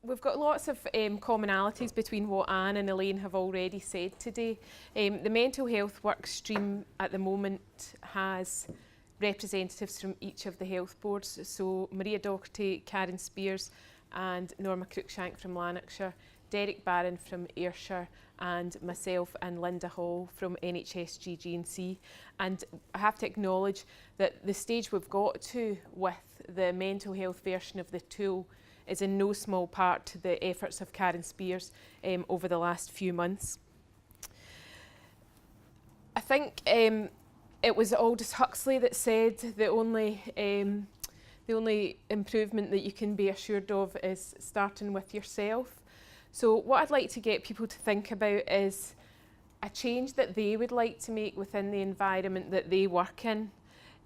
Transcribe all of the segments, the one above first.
We've got lots of commonalities between what Anne and Elaine have already said today. The mental health work stream at the moment has representatives from each of the health boards, so Maria Docherty, Karen Spears and Norma Cruikshank from Lanarkshire, Derek Barron from Ayrshire and myself and Linda Hall from NHS GG&C. And I have to acknowledge that the stage we've got to with the mental health version of the tool is in no small part to the efforts of Karen Spears over the last few months. I think it was Aldous Huxley that said the only improvement that you can be assured of is starting with yourself. So what I'd like to get people to think about is a change that they would like to make within the environment that they work in.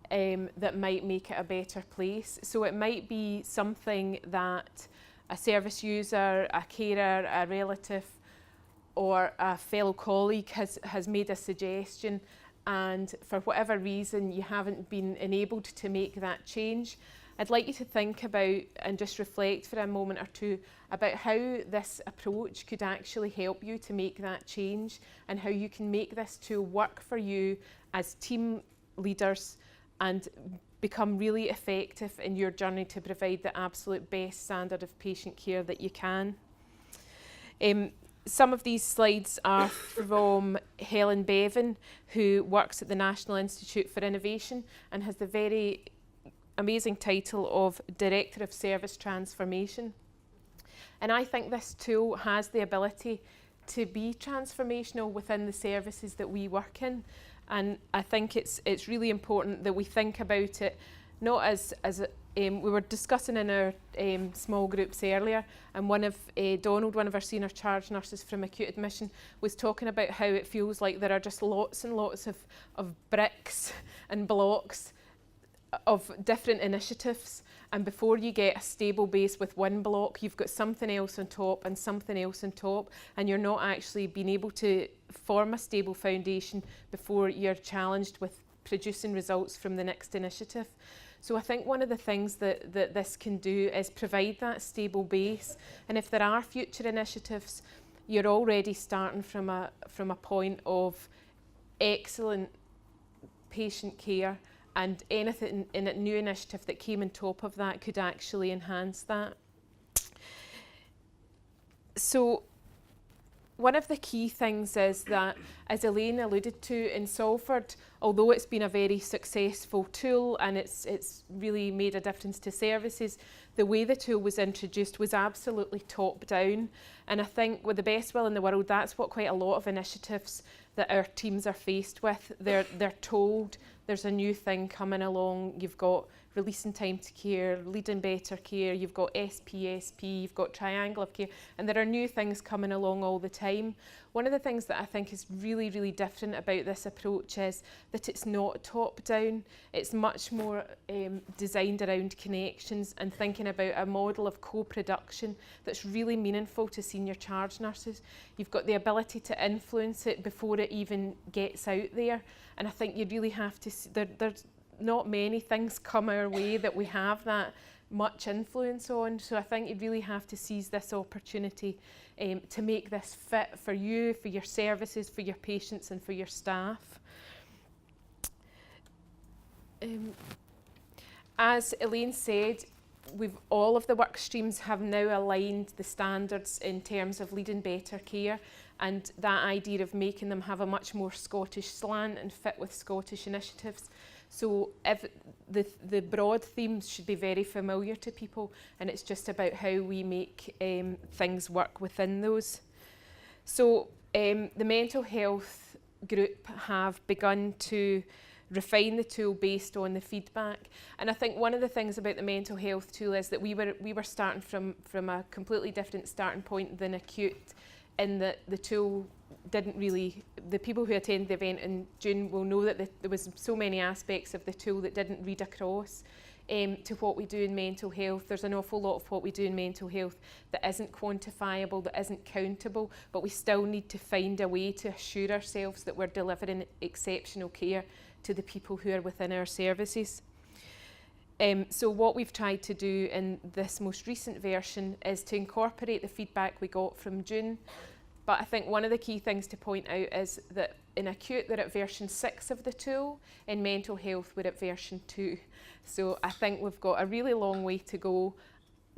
That might make it a better place. So it might be something that a service user, a carer, a relative or a fellow colleague has made a suggestion, and for whatever reason you haven't been enabled to make that change. I'd like you to think about and just reflect for a moment or two about how this approach could actually help you to make that change and how you can make this tool work for you as team leaders and become really effective in your journey to provide the absolute best standard of patient care that you can. Some of these slides are from Helen Bevan, who works at the National Institute for Innovation and has the very amazing title of Director of Service Transformation. And I think this tool has the ability to be transformational within the services that we work in. And I think it's really important that we think about it not as we were discussing in our small groups earlier, and Donald, one of our senior charge nurses from acute admission, was talking about how it feels like there are just lots and lots of bricks and blocks of different initiatives, and before you get a stable base with one block, you've got something else on top and something else on top, and you're not actually being able to form a stable foundation before you're challenged with producing results from the next initiative. So I think one of the things that this can do is provide that stable base, and if there are future initiatives, you're already starting from a point of excellent patient care, and anything in a new initiative that came on top of that could actually enhance that. So one of the key things is that, as Elaine alluded to, in Salford, although it's been a very successful tool and it's really made a difference to services, the way the tool was introduced was absolutely top down. And I think with the best will in the world, that's what quite a lot of initiatives that our teams are faced with. They're told there's a new thing coming along. You've got releasing time to care, leading better care, you've got SPSP, you've got triangle of care, and there are new things coming along all the time. One of the things that I think is really, really different about this approach is that it's not top down. It's much more designed around connections and thinking about a model of co-production that's really meaningful to senior charge nurses. You've got the ability to influence it before it even gets out there, and I think you really have to see, there's not many things come our way that we have that much influence on, so I think you really have to seize this opportunity to make this fit for you, for your services, for your patients and for your staff. As Elaine said, all of the work streams have now aligned the standards in terms of leading better care, and that idea of making them have a much more Scottish slant and fit with Scottish initiatives. So if the broad themes should be very familiar to people, and it's just about how we make things work within those. So the mental health group have begun to refine the tool based on the feedback, and I think one of the things about the mental health tool is that we were starting from a completely different starting point than acute, in that the tool didn't really, the people who attended the event in June will know that there was so many aspects of the tool that didn't read across to what we do in mental health. There's an awful lot of what we do in mental health that isn't quantifiable, that isn't countable, but we still need to find a way to assure ourselves that we're delivering exceptional care to the people who are within our services. So what we've tried to do in this most recent version is to incorporate the feedback we got from June. But I think one of the key things to point out is that in acute they're at version 6 of the tool, in mental health we're at version 2. So I think we've got a really long way to go,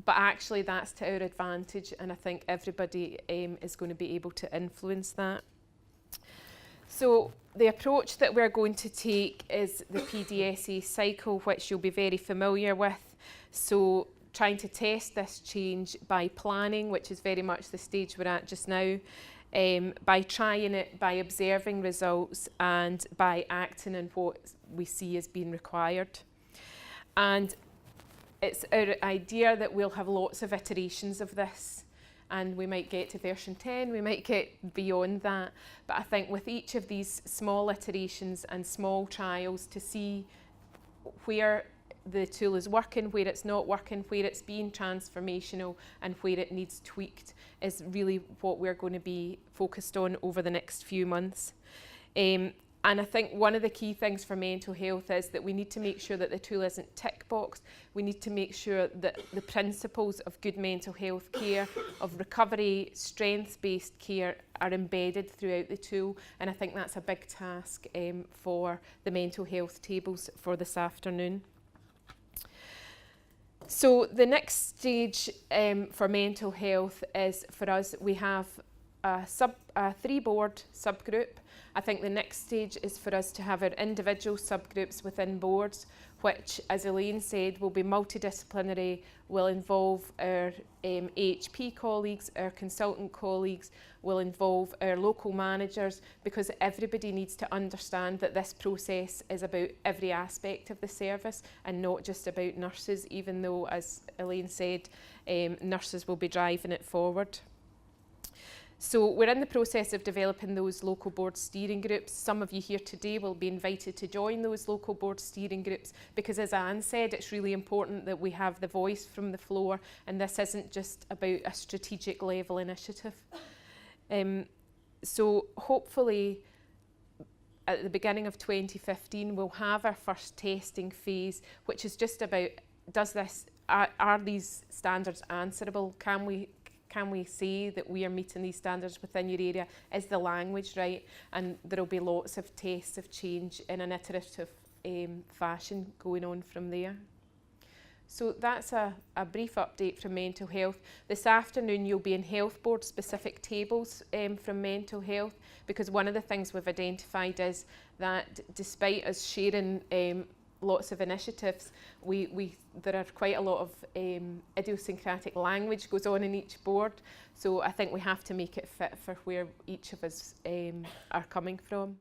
but actually that's to our advantage, and I think everybody is going to be able to influence that. So the approach that we're going to take is the PDSA cycle, which you'll be very familiar with. So trying to test this change by planning, which is very much the stage we're at just now, by trying it, by observing results, and by acting on what we see as being required. And it's our idea that we'll have lots of iterations of this, and we might get to version 10, we might get beyond that. But I think with each of these small iterations and small trials, to see where the tool is working, where it's not working, where it's being transformational, and where it needs tweaked, is really what we're going to be focused on over the next few months. And I think one of the key things for mental health is that we need to make sure that the tool isn't tick boxed. We need to make sure that the principles of good mental health care, of recovery, strengths-based care, are embedded throughout the tool. And I think that's a big task for the mental health tables for this afternoon. So the next stage for mental health is, for us, we have a 3-board subgroup. I think the next stage is for us to have our individual subgroups within boards, which, as Elaine said, will be multidisciplinary, will involve our AHP colleagues, our consultant colleagues, will involve our local managers, because everybody needs to understand that this process is about every aspect of the service and not just about nurses, even though, as Elaine said, nurses will be driving it forward. So we're in the process of developing those local board steering groups. Some of you here today will be invited to join those local board steering groups, because, as Anne said, it's really important that we have the voice from the floor, and this isn't just about a strategic level initiative. So hopefully at the beginning of 2015 we'll have our first testing phase, which is just about, are these standards answerable? Can we say that we are meeting these standards within your area? Is the language right? And there will be lots of tests of change in an iterative fashion going on from there. So that's a brief update from mental health. This afternoon you'll be in health board specific tables from mental health, because one of the things we've identified is that despite us sharing lots of initiatives, there are quite a lot of idiosyncratic language goes on in each board. So I think we have to make it fit for where each of us are coming from.